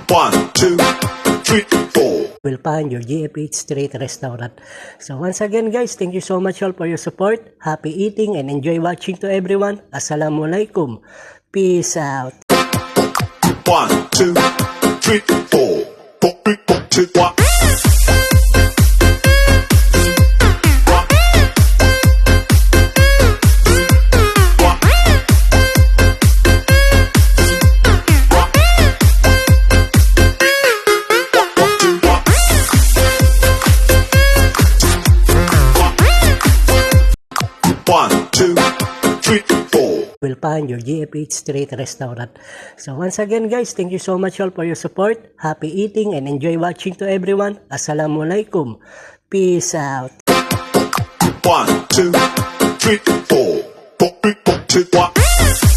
1, 2, 3, 4. Will find your GFH Street Restaurant. So once again guys, thank you so much all for your support. Happy eating and enjoy watching to everyone. Assalamualaikum. Peace out. 1, 2, 3, 4. 4, 3, 4, 2, 1. Will find your GFH Street Restaurant. So once again guys, thank you so much all for your support. Happy eating and enjoy watching to everyone. Assalamualaikum. Peace out. 1, 2, 3, 4. 4, 3, 4, 2, 1.